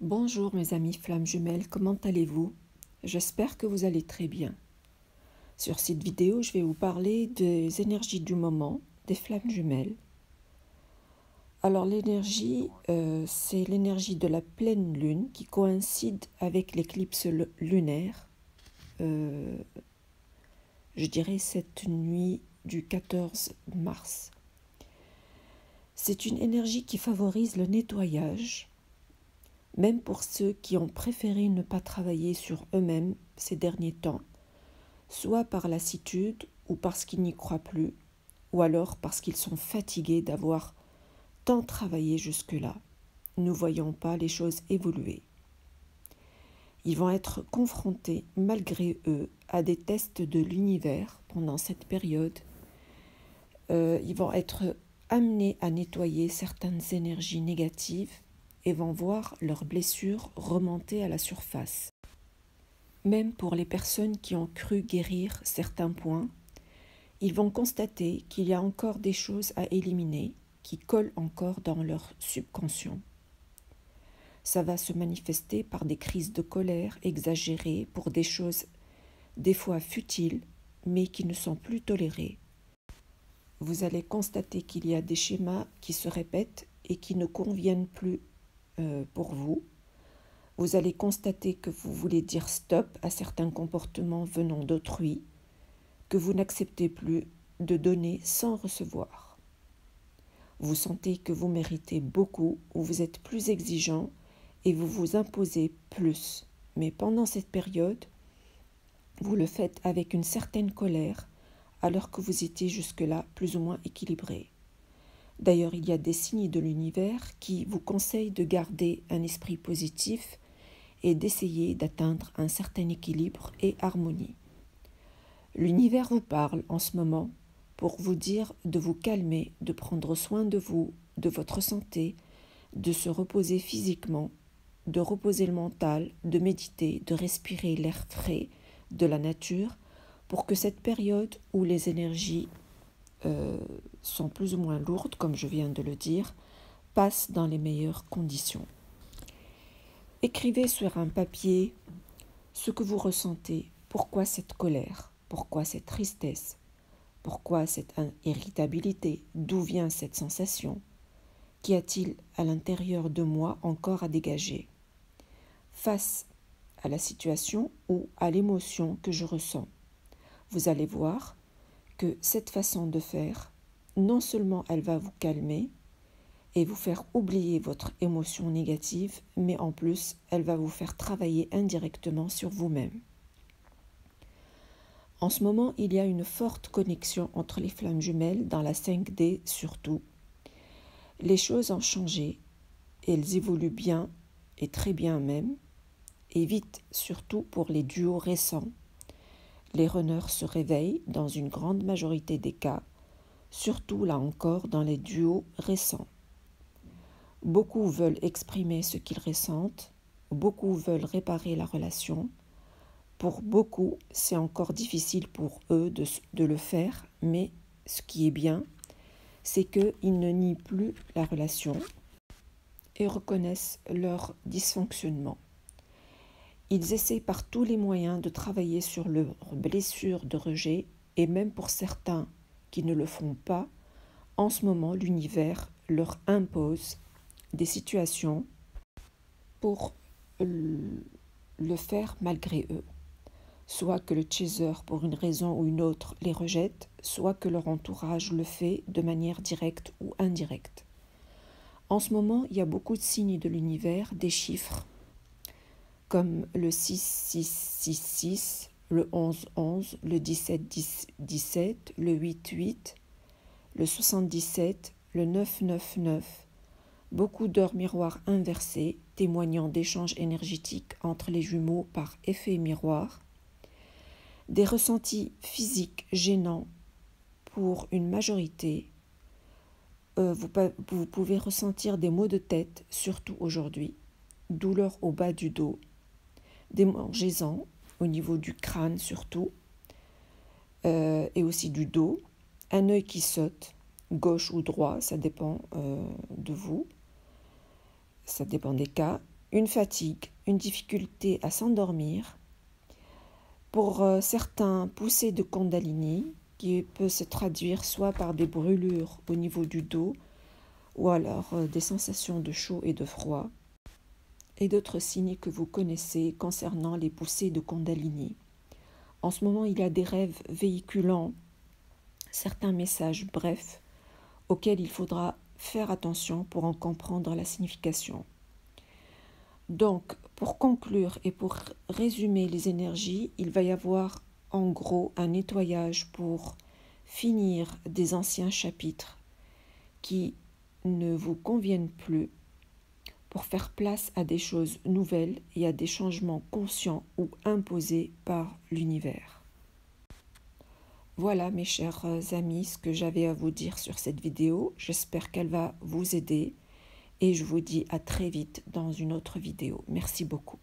Bonjour mes amis flammes jumelles, comment allez-vous? J'espère que vous allez très bien. Sur cette vidéo, je vais vous parler des énergies du moment, des flammes jumelles. Alors l'énergie, c'est l'énergie de la pleine lune qui coïncide avec l'éclipse lunaire, je dirais cette nuit du 14 mars. C'est une énergie qui favorise le nettoyage, même pour ceux qui ont préféré ne pas travailler sur eux-mêmes ces derniers temps, soit par lassitude ou parce qu'ils n'y croient plus, ou alors parce qu'ils sont fatigués d'avoir tant travaillé jusque-là, ne voyant pas les choses évoluer. Ils vont être confrontés, malgré eux, à des tests de l'univers pendant cette période. Ils vont être amenés à nettoyer certaines énergies négatives et vont voir leurs blessures remonter à la surface. Même pour les personnes qui ont cru guérir certains points, ils vont constater qu'il y a encore des choses à éliminer qui collent encore dans leur subconscient. Ça va se manifester par des crises de colère exagérées pour des choses des fois futiles, mais qui ne sont plus tolérées. Vous allez constater qu'il y a des schémas qui se répètent et qui ne conviennent plus pour vous. Vous allez constater que vous voulez dire stop à certains comportements venant d'autrui, que vous n'acceptez plus de donner sans recevoir. Vous sentez que vous méritez beaucoup ou vous êtes plus exigeant et vous vous imposez plus. Mais pendant cette période, vous le faites avec une certaine colère alors que vous étiez jusque-là plus ou moins équilibré. D'ailleurs, il y a des signes de l'univers qui vous conseillent de garder un esprit positif et d'essayer d'atteindre un certain équilibre et harmonie. L'univers vous parle en ce moment pour vous dire de vous calmer, de prendre soin de vous, de votre santé, de se reposer physiquement, de reposer le mental, de méditer, de respirer l'air frais de la nature pour que cette période où les énergies sont plus ou moins lourdes, comme je viens de le dire, passe dans les meilleures conditions. Écrivez sur un papier ce que vous ressentez, pourquoi cette colère, pourquoi cette tristesse, pourquoi cette irritabilité, d'où vient cette sensation, qu'y a-t-il à l'intérieur de moi encore à dégager, face à la situation ou à l'émotion que je ressens. Vous allez voir que cette façon de faire, non seulement elle va vous calmer et vous faire oublier votre émotion négative, mais en plus, elle va vous faire travailler indirectement sur vous-même. En ce moment, il y a une forte connexion entre les flammes jumelles, dans la 5D surtout. Les choses ont changé, elles évoluent bien et très bien même, et vite surtout pour les duos récents. Les runners se réveillent dans une grande majorité des cas, surtout là encore dans les duos récents. Beaucoup veulent exprimer ce qu'ils ressentent, beaucoup veulent réparer la relation. Pour beaucoup, c'est encore difficile pour eux de le faire, mais ce qui est bien, c'est qu'ils ne nient plus la relation et reconnaissent leur dysfonctionnement. Ils essaient par tous les moyens de travailler sur leurs blessures de rejet et même pour certains qui ne le font pas, en ce moment, l'univers leur impose des situations pour le faire malgré eux. Soit que le chaser, pour une raison ou une autre, les rejette, soit que leur entourage le fait de manière directe ou indirecte. En ce moment, il y a beaucoup de signes de l'univers, des chiffres, comme le 6666, le 1111, le 1717, le 88, le 77, le 999, beaucoup d'heures miroirs inversées, témoignant d'échanges énergétiques entre les jumeaux par effet miroir, des ressentis physiques gênants pour une majorité. Vous pouvez ressentir des maux de tête, surtout aujourd'hui, douleurs au bas du dos, des démangeaisons au niveau du crâne surtout, et aussi du dos, un œil qui saute, gauche ou droit, ça dépend de vous, ça dépend des cas, une fatigue, une difficulté à s'endormir. Pour certains, poussées de Kundalini, qui peut se traduire soit par des brûlures au niveau du dos, ou alors des sensations de chaud et de froid, et d'autres signes que vous connaissez concernant les poussées de Kundalini. En ce moment, il y a des rêves véhiculant certains messages brefs auxquels il faudra faire attention pour en comprendre la signification. Donc, pour conclure et pour résumer les énergies, il va y avoir en gros un nettoyage pour finir des anciens chapitres qui ne vous conviennent plus, pour faire place à des choses nouvelles et à des changements conscients ou imposés par l'univers. Voilà mes chers amis, ce que j'avais à vous dire sur cette vidéo. J'espère qu'elle va vous aider et je vous dis à très vite dans une autre vidéo. Merci beaucoup.